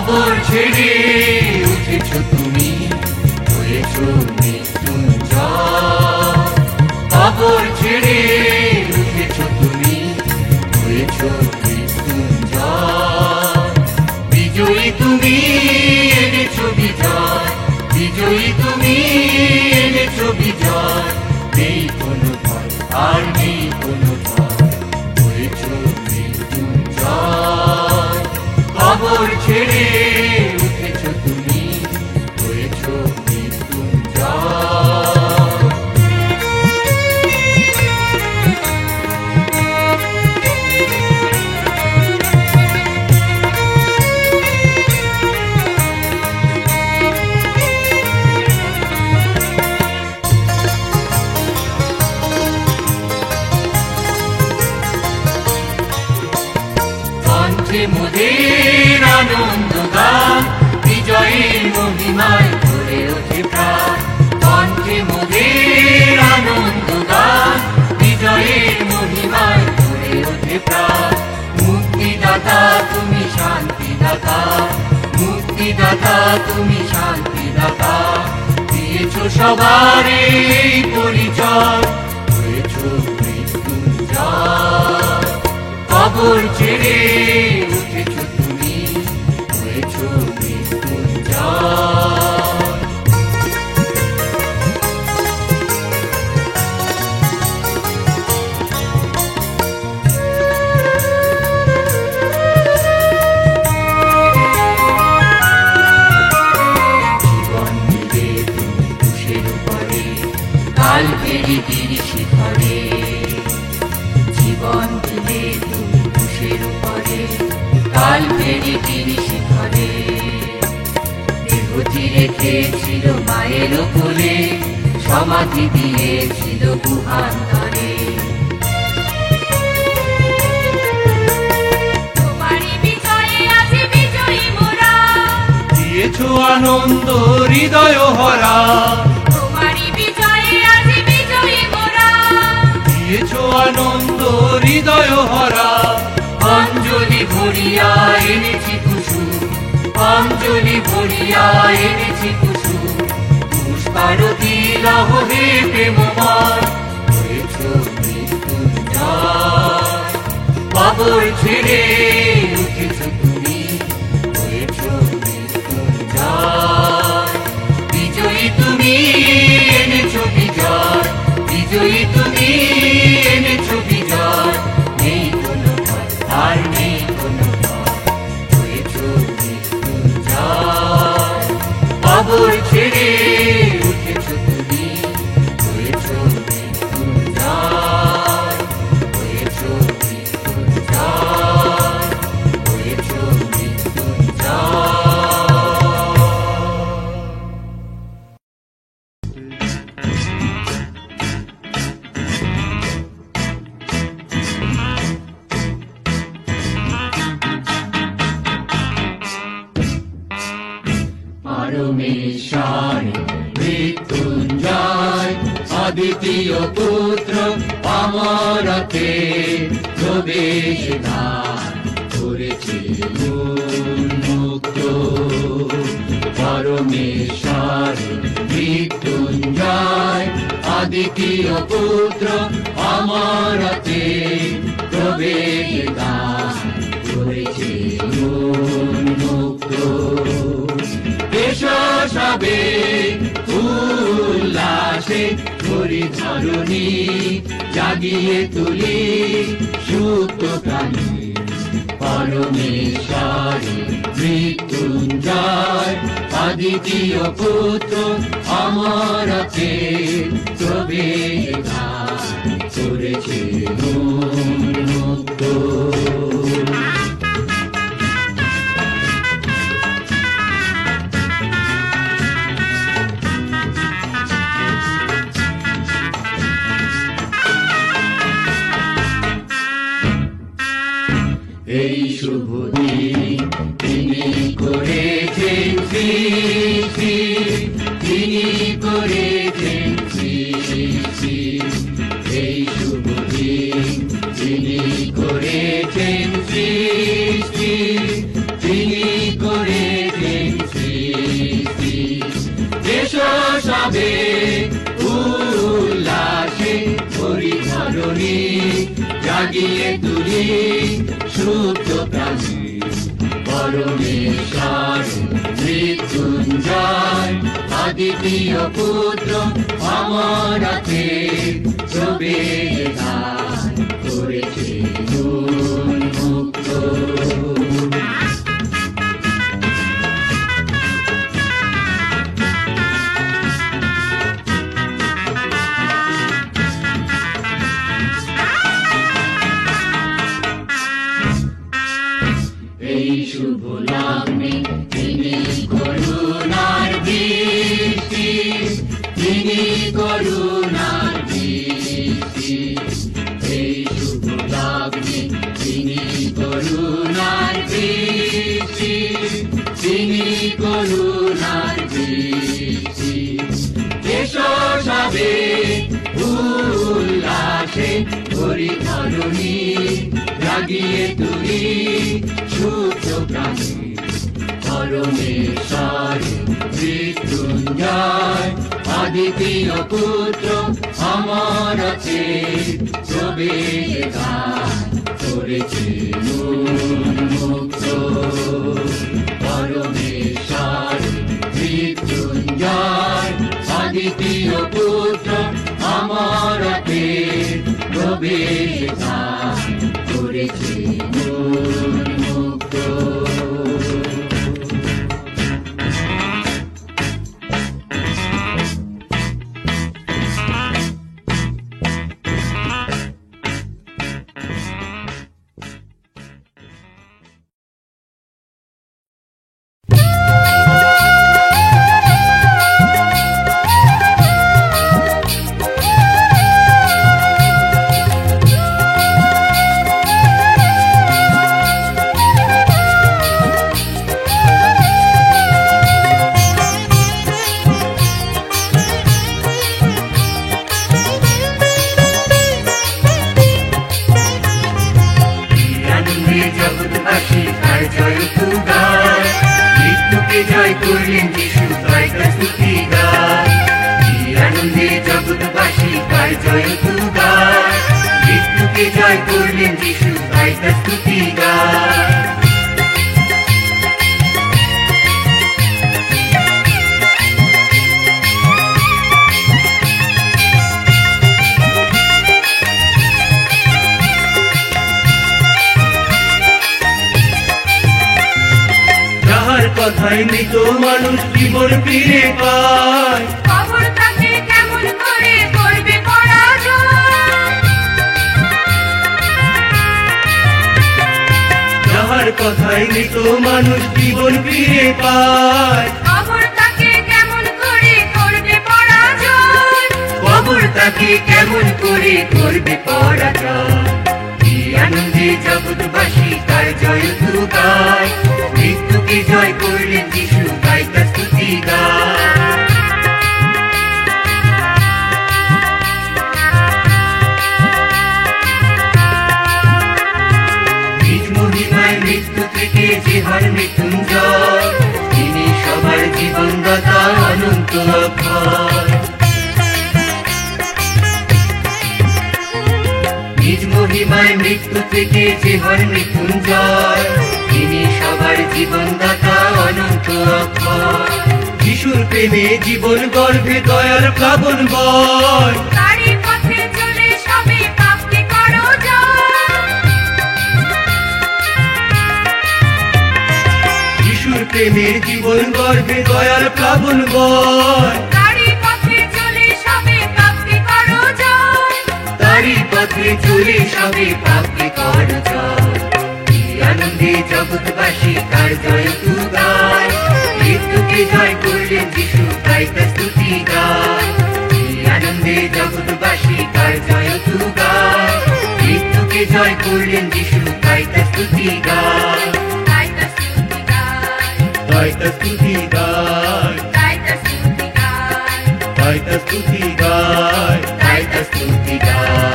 কবর ছেড়ে উঠেছ তুমি, হয়েছ মৃত্যুঞ্জয়। কবর ছেড়ে উঠেছ তুমি, হয়েছ মৃত্যুঞ্জয়। বিজয়ী তুমি, এনেছ বিজয়, বিজয়ী তুমি, এনেছ বিজয়। নেই কোনো ভয়, আর নেই কোনো ভয়, হয়েছ মৃত্যুঞ্জয়। কবর ছেড়ে উঠেছ তুমি, হয়েছ মৃত্যুঞ্জয়। মোদের আনন্দ গান, বিজয়ের মহিমায় ভরে ওঠে প্রাণ। কণ্ঠে মোদের আনন্দ গান, বিজয়ের মহিমায় ভরে ওঠে প্রাণ। মুক্তিদাতা তুমি, শান্তিদাতা, মুক্তিদাতা তুমি, শান্তিদাতা। দিয়েছ সবার এই পরিচয়, হয়েছ মৃত্যুঞ্জয়। কবর ছেড়ে উঠেছ তুমি, হয়েছ মৃত্যুঞ্জয়। জীবন দিলে তুমি ক্রুশের উপরে, কালভেরির শিখরে। জীবন দিলে তুমি ক্রুশের উপরে, কালভেরির শিখরে। দেহটি রেখেছিল মায়ের কোলে, সমাধি দিয়েছিল গুহান্তরে। তোমারই বিজয়ে আজ বিজয়ী মোরা, দিয়েছ আনন্দ হৃদয় হরা। তোমারই বিজয়ে আজ বিজয়ী মোরা, দিয়েছ আনন্দ হৃদয় হরা। অঞ্জলি ভরিয়া এনেছি কুসুম, অঞ্জলি ভরিয়া এনেছি কুসুম। পুষ্পারতি লহ হে প্রেমময়, হয়েছ মৃত্যুঞ্জয়। কবর ছেড়ে উঠেছ তুমি, হয়েছ মৃত্যুঞ্জয়। বিজয়ী তুমি, এনেছ বিজয়, বিজয়ী তুমি, এনেছ বিজয়। নেই কোনো ভয়, আর নেই কোনো ভয়, হয়েছ মৃত্যুঞ্জয়। কবর ছেড়ে উঠেছ তুমি, হয়েছ মৃত্যুঞ্জয়, হয়েছ মৃত্যুঞ্জয়, হয়েছ মৃত্যুঞ্জয়। পরমেশ্বর মৃত্যুঞ্জয়, অদ্বিতীয় পুত্র অমরতে প্রবেশ দ্বার করেছে উন্মুক্ত। পরমেশ্বর মৃত্যুঞ্জয়, অদ্বিতীয় পুত্র অমরতে প্রবেশ দ্বার করেছে উন্মুক্ত। সবে উল্লাসে করি ধরণী, জাগিয়ে তুলি সুপ্ত প্রাণী। পরমেশ্বর মৃত্যুঞ্জয়, অদ্বিতীয় পুত্র অমরতে প্রবেশ দ্বার করেছে উন্মুক্ত। এই শুভ দিন তিনি করেছেন সৃষ্টি, তিনি করেছেন সৃষ্টি। এই শুভ দিন তিনি করেছেন সৃষ্টি, তিনি করে জাগিয়ে তুলি সুপ্ত প্রাণে পরমেশ্বর মৃত্যুঞ্জয় অদ্বিতীয় পুত্র অমরতে প্রবেশ করেছে উন্মুক্ত। এই শুভ লগ্নে তিনি করুণার দৃষ্টি, তিনি করুণার দৃষ্টি। এই শুভ লগ্নে তিনি করুণার দৃষ্টি, তিনি করুণার দৃষ্টি। এসো সবে উল্লাসে হরি ধরণী জাগিয়ে তুলি সুপ্ত প্রাণে পরমেশ্বর মৃত্যুঞ্জয় অদ্বিতীয় পুত্র অমরতে প্রবেশ করেছে উন্মুক্ত। পরমেশ্বর মৃত্যুঞ্জয় অদ্বিতীয় পুত্র অমরতে প্রবেশ করেছে উন্মুক্ত। কথায় মৃত মানুষ জীবন ফিরে পায়, খবর তাকে কেমন করে করবে পরাজয়। যাহার কথায় মৃত মানুষ জীবন ফিরে পায়, খবর তাকে কেমন করে করবে পরাজয়। খবর তাকে কেমন করে করবে পরাজয়। কি আনন্দে জগৎবাসী তার জয় গায়, মৃত্যুকে জয় করলেন যিশু, তাই তার স্তুতি গায়। নিজ মহিমায় মৃত্যু থেকে যে হন মৃত্যুঞ্জয়, তিনি সবার জীবনদাতা অনন্ত অক্ষয়। নিজ মহিমায় মৃত্যু থেকে যে হন মৃত্যুঞ্জয়, তিনি সবার জীবনদাতা অনন্ত অক্ষয়। যিশুর প্রেমে জীবন গর্ভে দয়ার প্লাবন বয়, তারই পথে চলে সবে পাপকে করো জয়। যিশুর প্রেমের জীবন গর্ভে দয়ার প্লাবন বয়, তারই পথে চলে সবে পাপকে করো জয়। তারই পথে চলে সবে পাপকে করো জয়। কি আনন্দে জগৎবাসী তার জয় গায়, মৃত্যুকে জয় করলেন যিশু, তাই তার স্তুতি গায়। কি আনন্দে জগৎবাসী তার জয় গায়, মৃত্যুকে জয় করলেন যিশু, তাই তার স্তুতি গায়। তাই তার স্তুতি গায়, তাই তার স্তুতি গায়, তাই তার স্তুতি গায়, তাই তার স্তুতি গায়, তাই তার স্তুতি গায়।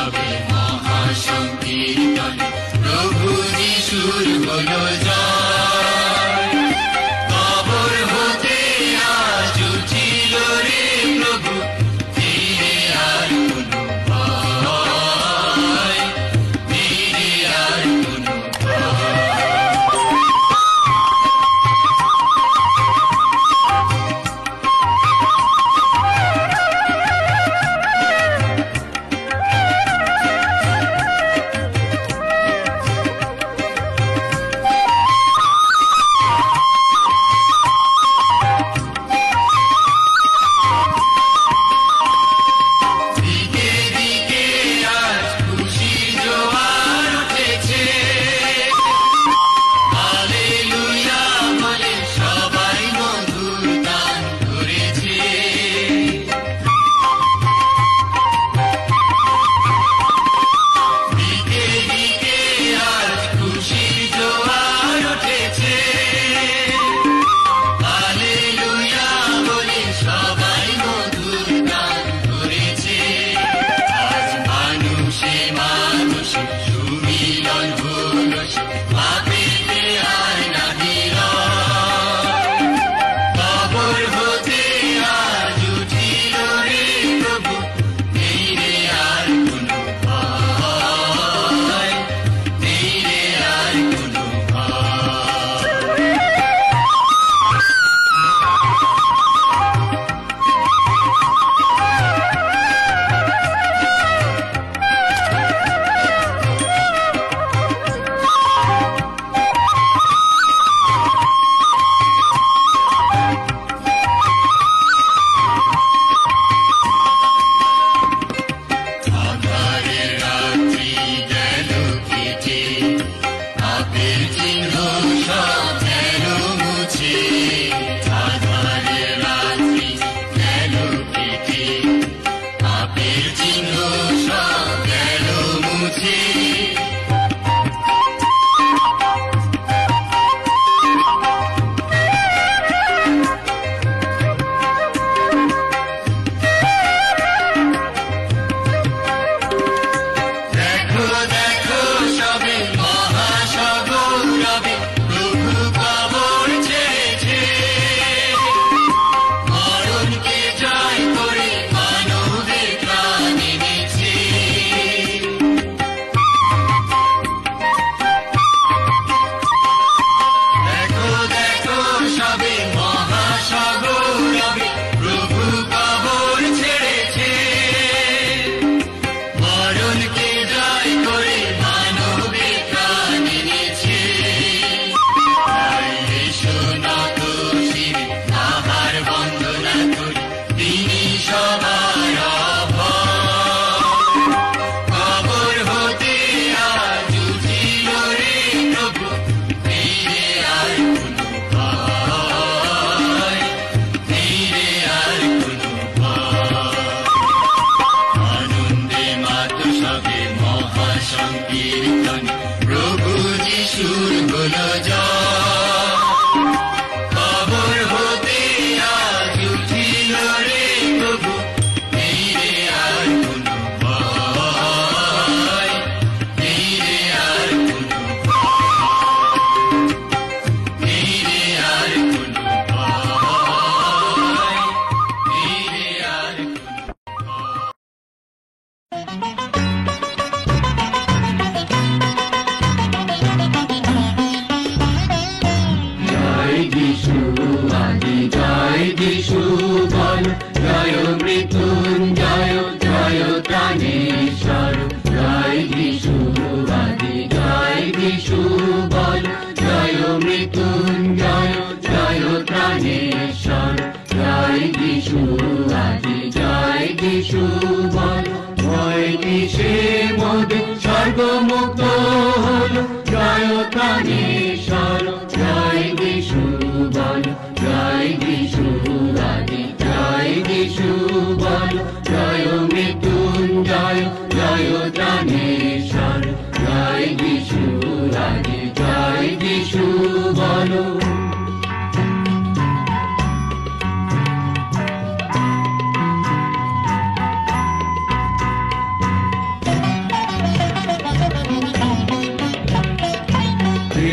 সবে মহাসংকীর্তন প্রভু যিশুর হলো জয়। কবর হতে আজ উঠিল রে প্রভু, ফিরে আর কোনো ভয়, ফিরে আর কোনো ভয়।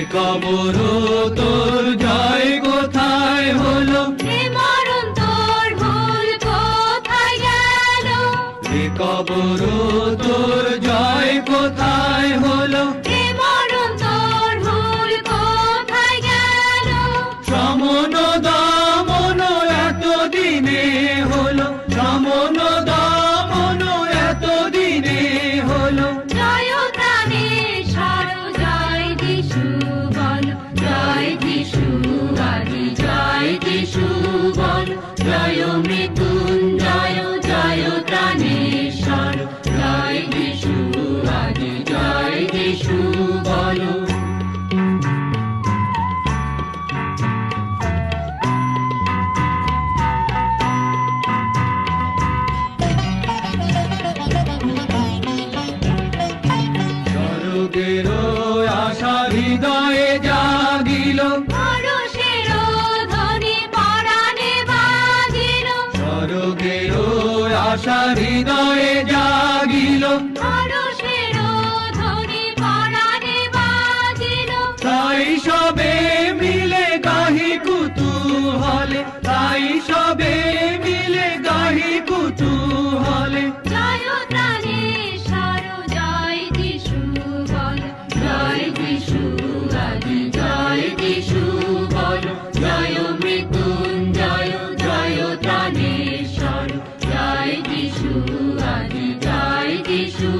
কবর তোর জয় কোথায় হলো এ মরণ তোর ভুল কোথায় গেল এ কবর তোর জয় কোথায় হলো এ মরণ তোর ভুল কোথায় গেল সমন দমন এতদিনে হলো সমন দমন এতদিনে হলো জয় প্রাণেশ্বর জয় যিশু বল জয় যিশু আদি জয় যিশু বল জয় মৃত্যুঞ্জয় জয় প্রাণেশ্বর জয় যিশু আদি জয় যিশু বল স্বর্গের আশা হৃদয়ে জাগিল পরশের ধ্বনি পরাণে বাজিল স্বর্গের আশা হৃদয়ে জাগিল পরশের ধ্বনি পরাণে বাজিল তাই সবে মিলে গাহি কুতূহলে তাই সবে মিলে গাহি কুতূহলে জয় প্রাণেশ্বর জয় যিশু বল জয় যিশু আদি জয় যিশু বল জয় মৃত্যুঞ্জয় জয় প্রাণেশ্বর জয় যিশু আদি জয় যিশু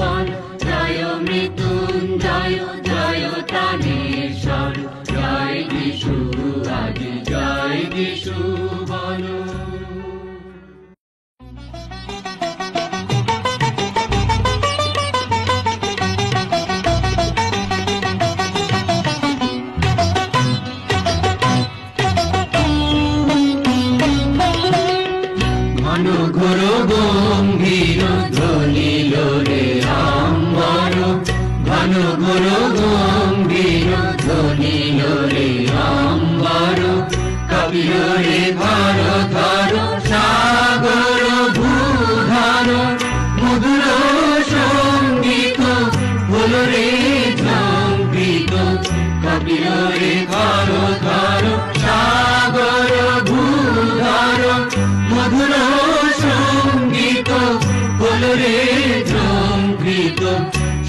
বল জয় মৃত্যুঞ্জয় জয় প্রাণেশ্বর জয় যিশু আদি জয় যিশু বল ঘন ঘোর গম্ভীর ধ্বনিল রে আম্বর ঘন ঘোর গম্ভীর ধ্বনিল রে আম্বর কবির রে ধর ধর সাগর ভূধর মধুর সঙ্গীত হল রে ঝঙ্কৃত কবির রে ধর ধর সাগর ভূধর মধুর সঙ্গীত হল রে ঝঙ্কৃত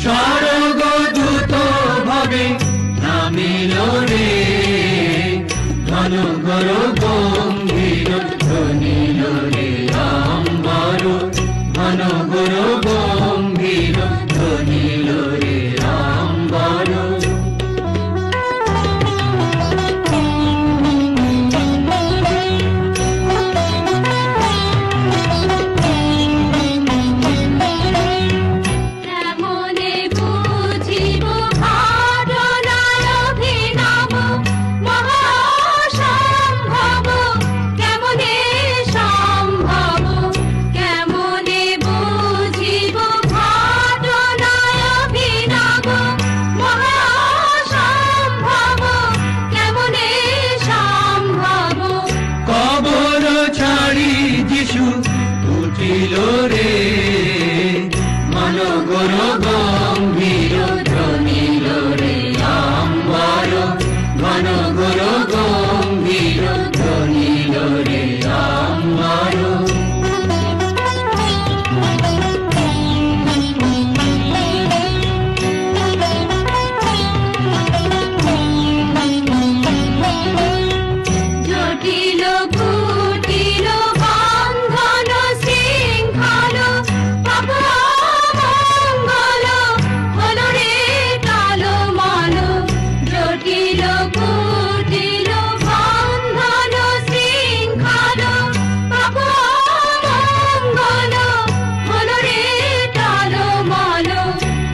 স্বর্গ দূত ভাবে নামিল রে ঘন ঘোর গম্ভীর ধ্বনিল রে আম্বর ঘন ঘোর গম্ভীর ধ্বনিল রে আম্বর কেমনে বুঝিব ঘটনার অভিনব মহাসম্ভব কেমনে সম্ভব কেমনে বুঝিব ঘটনার অভিনব মহাসম্ভব কেমনে সম্ভব কবর ছাড়ি যিশু উঠিল রে মনগর গম্ভীর ধ্বনিল রে আম্বর ঘনঘোর গম্ভীর ধ্বনিল রে আম্বর জটিল কুটিল বন্ধন শৃঙ্খল পাপ মঙ্গল হল রে টালমাল জটিল কুটিল বন্ধন শৃঙ্খল পাপ মঙ্গল হল রে টালমাল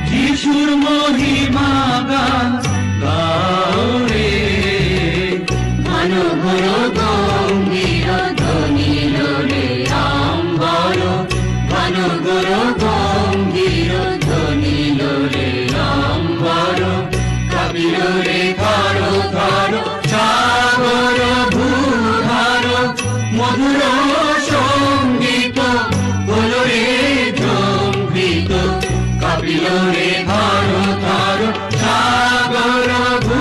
যিশুর মহিমা গান গাও রে ঘনঘোর গম্ভীর ধ্বনিল রে আম্বর ঘনঘোর গম্ভীর ধ্বনিল রে আম্বর কবির রে ধর ধর সাগর ভূধর মধুর সঙ্গীত হল রে ঝঙ্কৃত কবির রে ধর ধর সাগর ভূ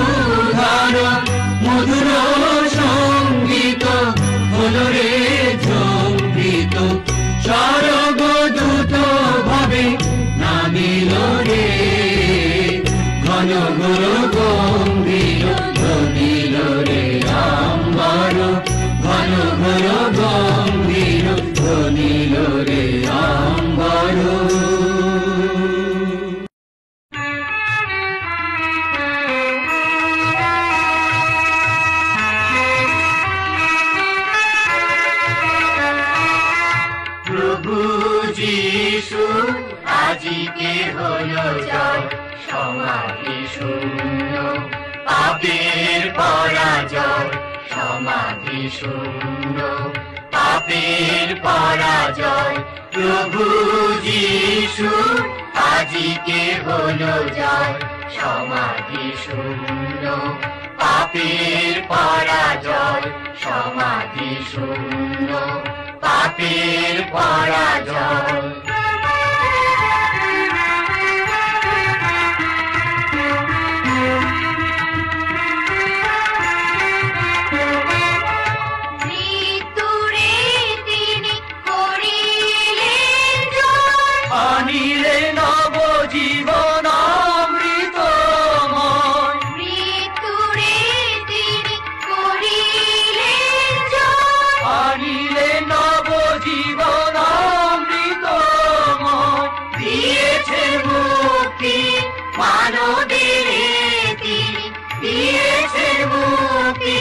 হলো জয়, সমাধি শূন্য পাপের পরাজয়, সমাধি শূন্য পাপের পরাজয়। প্রভু যিশু আজিকে হলো জয়, সমাধি শূন্য পাপের পরাজয়, সমাধি শূন্য পাপের পরাজয়। মৃত্যুরে তিনি করিলেন জয়, আনিলে নব জীবন অমৃতময়, মৃত্যুরে তিনি করিলেন জয়, আনিলে নব জীবন অমৃতময়। দিয়েছে মুক্তি মানবের তিনি, দিয়েছে মুক্তি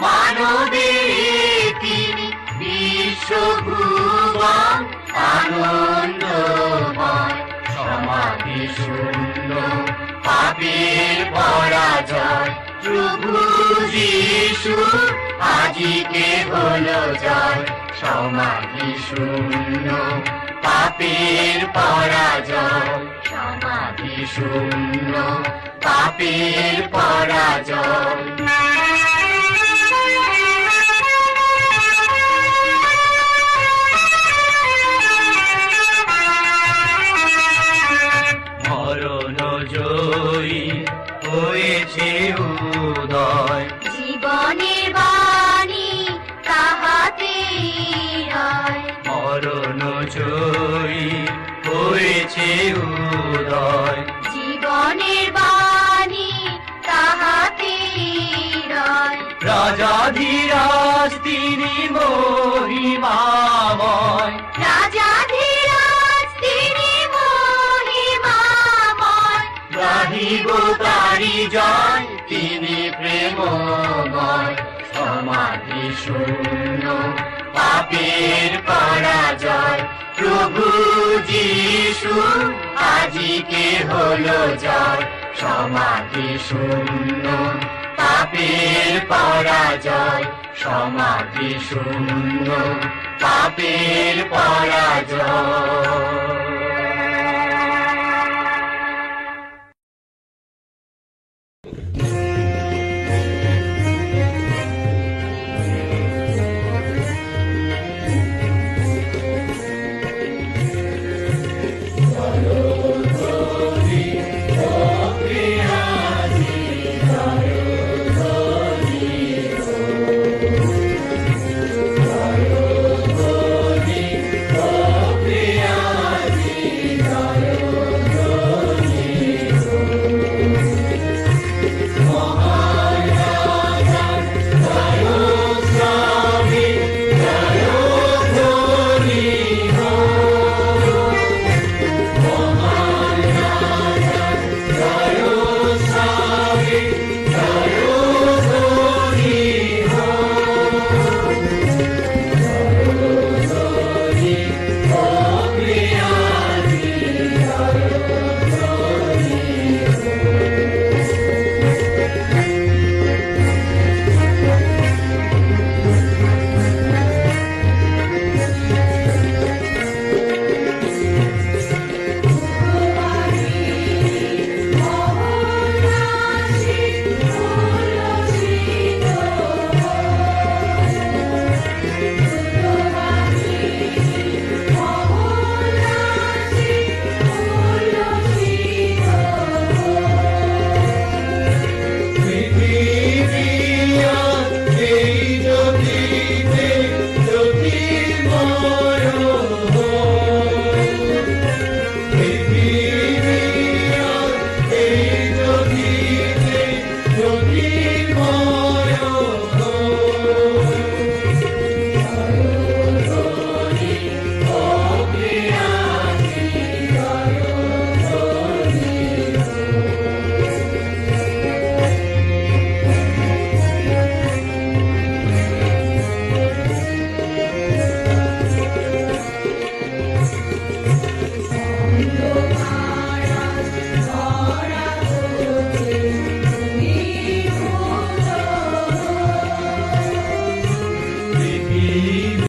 মানবের তিনি, বিশ্বভুবন আনন্দময়, সমাধি শূন্য পাপের পরাজয়। প্রভু যিশু আজিকে হলো জয়, সমাধি শূন্য পাপের পরাজয়, সমাধি শূন্য পাপের পরাজয়। মরণ জয়ী হয়েছে উদয়, জীবনের বাণী তাহাতে রয়, মরণ জয়ী হয়েছে উদয়। জীবনের বাণী তাহাতে রয়, রাজাধিরাজ তিনি মহিমাময়, রাজাধিরাজ তিনি মহিমাময়, গাহিব তারি জয় তিনি প্রেমময়, সমাধি শূন্য পাপের পরাজয়। প্রভু যিশু আজিকে হলো জয়, সমাধি শূন্য পাপের পরাজয়, সমাধি শূন্য পাপের পরাজয়।